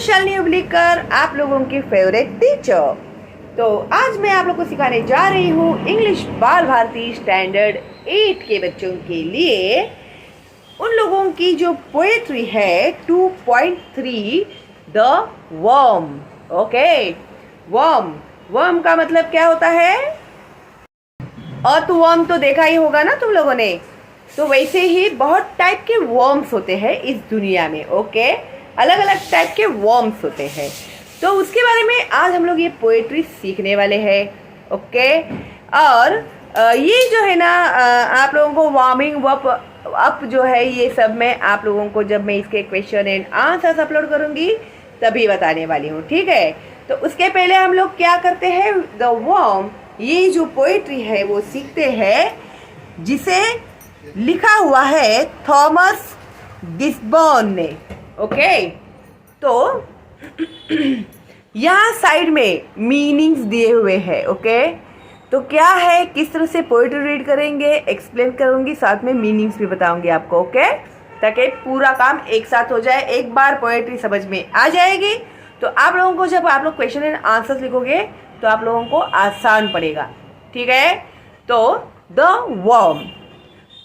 शालिनी उबलीकर, आप लोगों की फेवरेट टीचर। तो आज मैं आप लोगों को सिखाने जा रही हूँ इंग्लिश बाल भारती स्टैंडर्ड 8 के बच्चों के लिए उन लोगों की जो पोएट्री है 2.3 the worm. Okay, worm, worm का मतलब क्या होता है? अर्थवर्म तो देखा ही होगा ना तुम लोगों ने। तो वैसे ही बहुत टाइप के वर्म्स होते हैं इस दुनिया में। ओके, अलग अलग टाइप के वर्म्स होते हैं। तो उसके बारे में आज हम लोग ये पोएट्री सीखने वाले हैं। ओके, और ये जो है ना आप लोगों को वार्मिंग अप जो है ये सब मैं आप लोगों को जब मैं इसके क्वेश्चन एंड आंसर्स अपलोड करूँगी तभी बताने वाली हूँ। ठीक है, तो उसके पहले हम लोग क्या करते हैं, द वर्म, ये जो पोएट्री है वो सीखते हैं जिसे लिखा हुआ है थॉमस गिसबर्न ने। ओके, तो यहाँ साइड में मीनिंग्स दिए हुए हैं। ओके, तो क्या है, किस तरह से पोएट्री रीड करेंगे एक्सप्लेन करूँगी, साथ में मीनिंग्स भी बताऊँगी आपको। ओके, ताकि पूरा काम एक साथ हो जाए, एक बार पोएट्री समझ में आ जाएगी तो आप लोगों को जब आप लोग क्वेश्चन एंड आंसर्स लिखोगे तो आप लोगों को आसान पड़ेगा। ठीक है, तो the worm,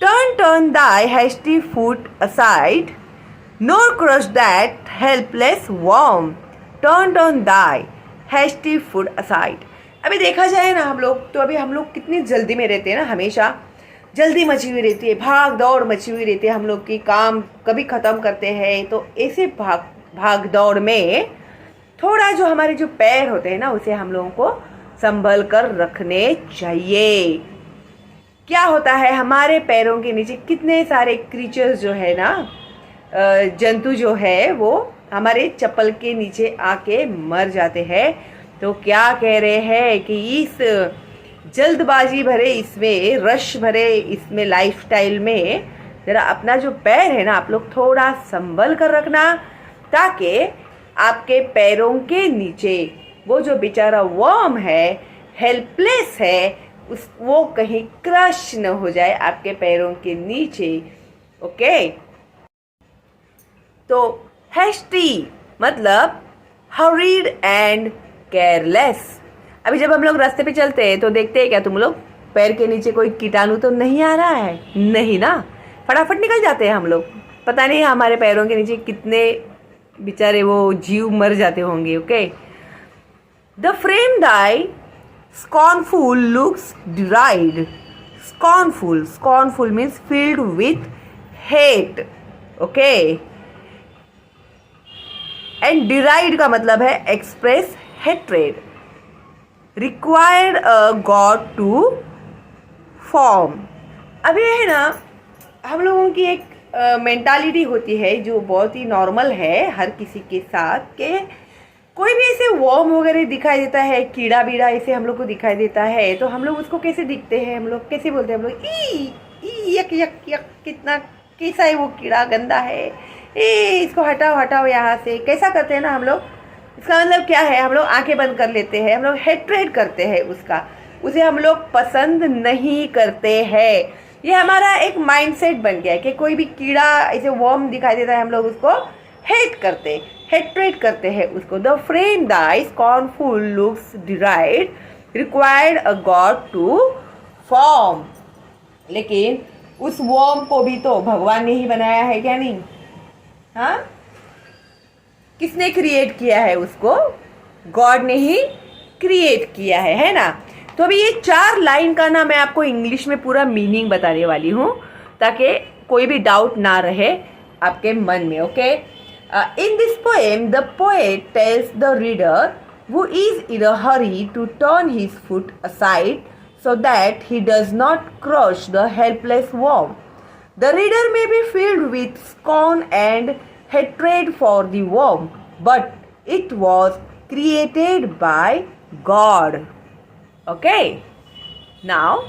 turn thy hasty foot aside, nor crush that helpless worm. Turn thy hasty foot aside. अभी देखा जाए ना हम लोग, तो अभी हम लोग कितनी जल्दी में रहते हैं ना, हमेशा जल्दी मची हुई रहती है, भाग दौड़ मची हुई रहती है। हम लोग की काम कभी ख़त्म करते हैं, तो ऐसे भाग दौड़ में थोड़ा जो हमारे जो पैर होते हैं ना उसे हम लोगों को संभल कर रखने चाहिए। क्या होता है, हमारे पैरों के नीचे कितने सारे क्रीचर्स जो है ना, जंतु जो है वो हमारे चप्पल के नीचे आके मर जाते हैं। तो क्या कह रहे हैं कि इस जल्दबाजी भरे इसमें, रश भरे इसमें लाइफस्टाइल में ज़रा अपना जो पैर है ना आप लोग थोड़ा संभल कर रखना, ताकि आपके पैरों के नीचे वो जो बेचारा वर्म है, हेल्पलेस है, वो कहीं क्रश न हो जाए आपके पैरों के नीचे। ओके, तो हैस्टी मतलब हरीड एंड केयरलेस। अभी जब हम लोग रास्ते पे चलते हैं तो देखते हैं क्या तुम लोग, पैर के नीचे कोई कीटाणु तो नहीं आ रहा है? नहीं ना, फटाफट निकल जाते हैं हम लोग। पता नहीं हमारे पैरों के नीचे कितने बेचारे वो जीव मर जाते होंगे। Okay, the frame Dai scornful looks deride. Scornful means filled with hate. Okay, and deride का मतलब है express hatred. Required a god to form. अभी है ना हम लोगों की एक मेंटालिटी होती है जो बहुत ही नॉर्मल है हर किसी के साथ, के कोई भी ऐसे वर्म वगैरह दिखाई देता है, कीड़ा बीड़ा ऐसे हम लोग को दिखाई देता है, तो हम लोग उसको कैसे दिखते हैं, हम लोग कैसे बोलते हैं, हम लोग ई यक यक यक, कितना कैसा है वो कीड़ा, गंदा है, इसको हटाओ हटाओ यहाँ से, कैसा करते हैं ना हम लोग। इसका मतलब क्या है, हम लोग आंखें बंद कर लेते हैं, हम लोग हेट्रेड करते हैं उसका, उसे हम लोग पसंद नहीं करते हैं। ये हमारा एक माइंडसेट बन गया है कि कोई भी कीड़ा ऐसे वर्म दिखाई देता है हम लोग उसको हेट्रेड करते हैं उसको। The frame thy scornful looks deride, required a god to form. लेकिन उस वर्म को भी तो भगवान ने ही बनाया है, क्या नहीं? हाँ, किसने क्रिएट किया है उसको? गॉड ने ही क्रिएट किया है ना। तो अभी ये 4 लाइन का ना मैं आपको इंग्लिश में पूरा मीनिंग बताने वाली हूँ, ताकि कोई भी डाउट ना रहे आपके मन में। Okay, in this poem, the poet tells the reader who is in a hurry to turn his foot aside so that he does not crush the helpless worm. The reader may be filled with scorn and hatred for the worm, but it was created by God. Okay? Now,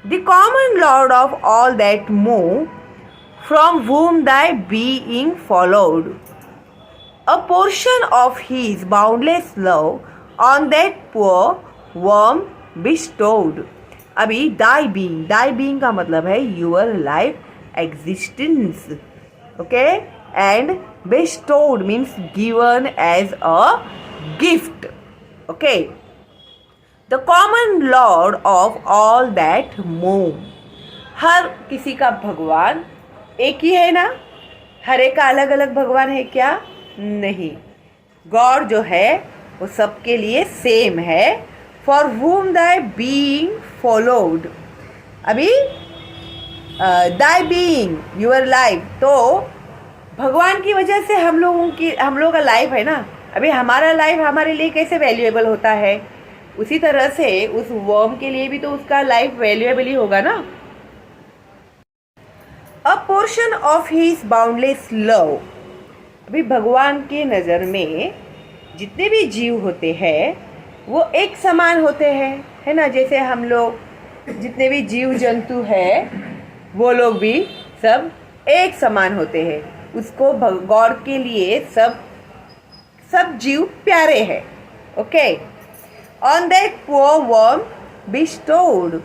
the common Lord of all that move, from whom thy being followed, a portion of his boundless love on that poor worm bestowed. अभी thy being का मतलब है your life existence. Okay, and bestowed means given as a gift. Okay, the common lord of all that move. हर किसी का भगवान एक ही है ना, हर एक का अलग अलग भगवान है क्या? नहीं, गॉड जो है वो सबके लिए सेम है. For whom thy being followed. अभी thy being your life, तो भगवान की वजह से हम लोगों का लाइफ है ना. अभी हमारा लाइफ हमारे लिए कैसे वैल्यूएबल होता है, उसी तरह से उस वर्म के लिए भी तो उसका लाइफ वैल्यूएबल ही होगा ना. अ portion of his boundless love. अभी भगवान की नज़र में जितने भी जीव होते हैं वो एक समान होते हैं, है ना. जैसे हम लोग जितने भी जीव जंतु हैं वो लोग भी सब एक समान होते हैं. उसको गॉड के लिए सब जीव प्यारे हैं. Okay, on that poor worm bestowed.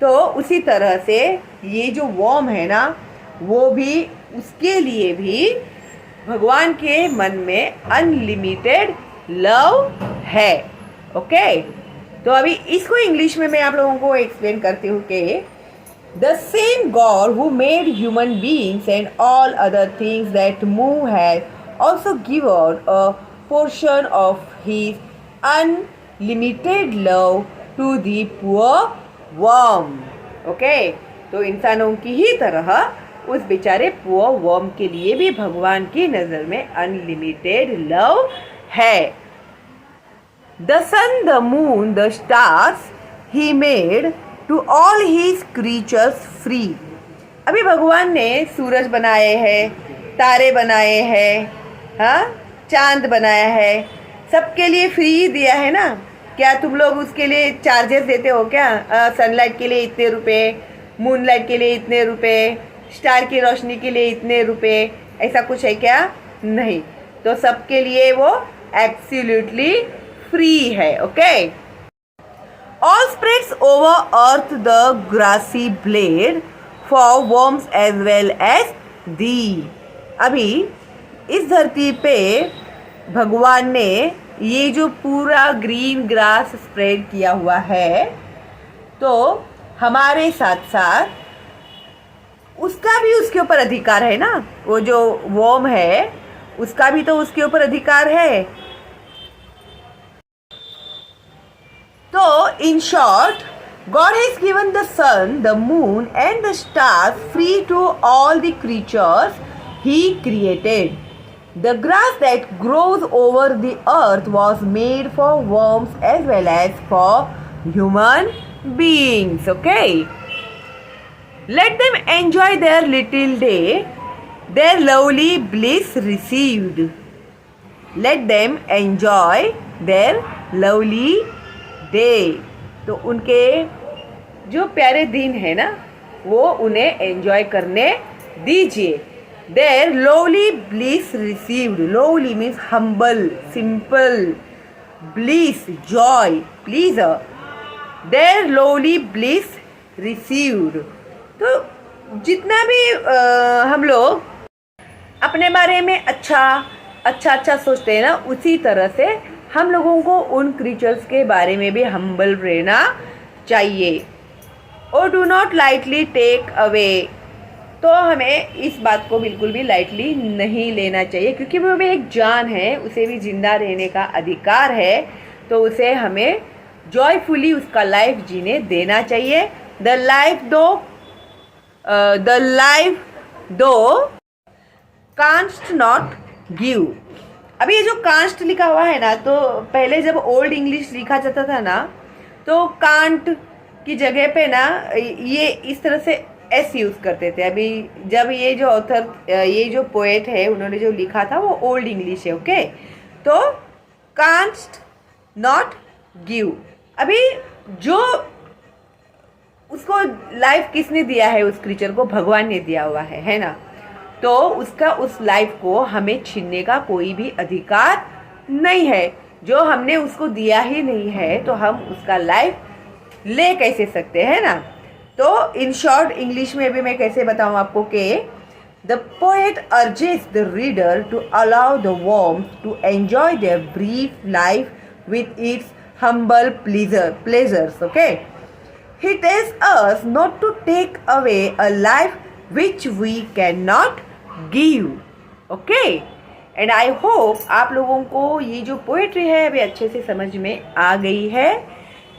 तो उसी तरह से ये जो वर्म है ना, वो भी उसके लिए भी भगवान के मन में अनलिमिटेड लव है. ओके, तो अभी इसको इंग्लिश में मैं आप लोगों को एक्सप्लेन करती हूँ कि the same God who made human beings and all other things that move has also given a portion of his unlimited love to the poor worm. Okay, तो इंसानों की ही तरह उस बेचारे पुअर वर्म के लिए भी भगवान की नज़र में अनलिमिटेड लव है. The sun, the moon, the stars he made to all his creatures free. अभी भगवान ने सूरज बनाए हैं, तारे बनाए हैं, हाँ, चांद बनाया है, सबके लिए फ्री दिया है ना. क्या तुम लोग उसके लिए चार्जेस देते हो क्या? सनलाइट के लिए इतने रुपए, मूनलाइट के लिए इतने रुपए, स्टार की रोशनी के लिए इतने रुपए, ऐसा कुछ है क्या? नहीं. तो सबके लिए वो एब्सोल्युटली फ्री है. Okay, all spreads over earth the grassy blade for worms as well as the. अभी इस धरती पे भगवान ने ये जो पूरा ग्रीन ग्रास स्प्रेड किया हुआ है, तो हमारे साथ साथ उसका भी उसके ऊपर अधिकार है ना. वो जो वर्म है उसका भी तो उसके ऊपर अधिकार है. तो in short, god has given the sun, the moon and the stars free to all the creatures he created. The grass that grows over the earth was made for worms as well as for human beings. Okay? Let them enjoy their little day, their lovely bliss received. Let them enjoy their lovely day. तो उनके जो प्यारे दिन है ना, वो उन्हें enjoy करने दीजिए. Their lowly bliss received. Lowly means humble, simple. Bliss, joy, pleasure. Their lowly bliss received. तो जितना भी हम लोग अपने बारे में अच्छा सोचते हैं ना, उसी तरह से हम लोगों को उन क्रीचर्स के बारे में भी हम्बल रहना चाहिए. और do not lightly take away. तो हमें इस बात को बिल्कुल भी लाइटली नहीं लेना चाहिए, क्योंकि वो भी एक जान है, उसे भी जिंदा रहने का अधिकार है. तो उसे हमें जॉयफुली उसका लाइफ जीने देना चाहिए. द लाइफ दो कांस्ट नॉट गिव. अभी ये जो कांस्ट लिखा हुआ है ना, तो पहले जब ओल्ड इंग्लिश लिखा जाता था ना, तो कांट की जगह पे ना ये इस तरह से एस यूज़ करते थे. अभी जब ये जो ऑथर, ये जो पोएट है, उन्होंने जो लिखा था वो ओल्ड इंग्लिश है. ओके, तो कांस्ट नॉट गिव. अभी जो उसको लाइफ किसने दिया है, उस क्रीचर को भगवान ने दिया हुआ है ना. तो उसका उस लाइफ को हमें छीनने का कोई भी अधिकार नहीं है. जो हमने उसको दिया ही नहीं है, तो हम उसका लाइफ ले कैसे सकते हैं ना. तो इन शॉर्ट इंग्लिश में भी मैं कैसे बताऊं आपको कि The poet urges the reader to allow the worms to enjoy their brief life with its humble pleasures. Okay, he tells us not to take away a life which we cannot give. Okay, and I hope आप लोगों को ये जो poetry है अभी अच्छे से समझ में आ गई है.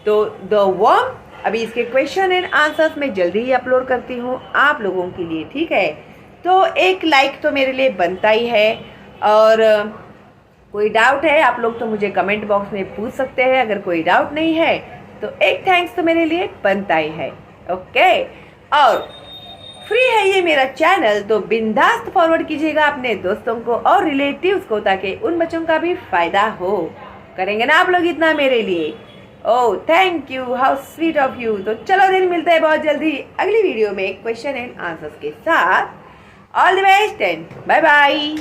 तो द वर्म, अभी इसके क्वेश्चन एंड आंसर्स मैं जल्दी ही अपलोड करती हूँ आप लोगों के लिए. ठीक है, तो एक लाइक तो मेरे लिए बनता ही है, और कोई डाउट है आप लोग तो मुझे कमेंट बॉक्स में पूछ सकते हैं. अगर कोई डाउट नहीं है तो एक थैंक्स तो मेरे लिए बनता ही है. ओके, और फ्री है ये मेरा चैनल, तो बिंदास फॉरवर्ड कीजिएगा अपने दोस्तों को और रिलेटिव्स को, ताकि उन बच्चों का भी फायदा हो. करेंगे ना आप लोग इतना मेरे लिए? Oh thank you, how sweet of you. तो चलो दिन मिलते हैं बहुत जल्दी अगली वीडियो में क्वेश्चन एंड आंसर्स के साथ. All the best and bye bye.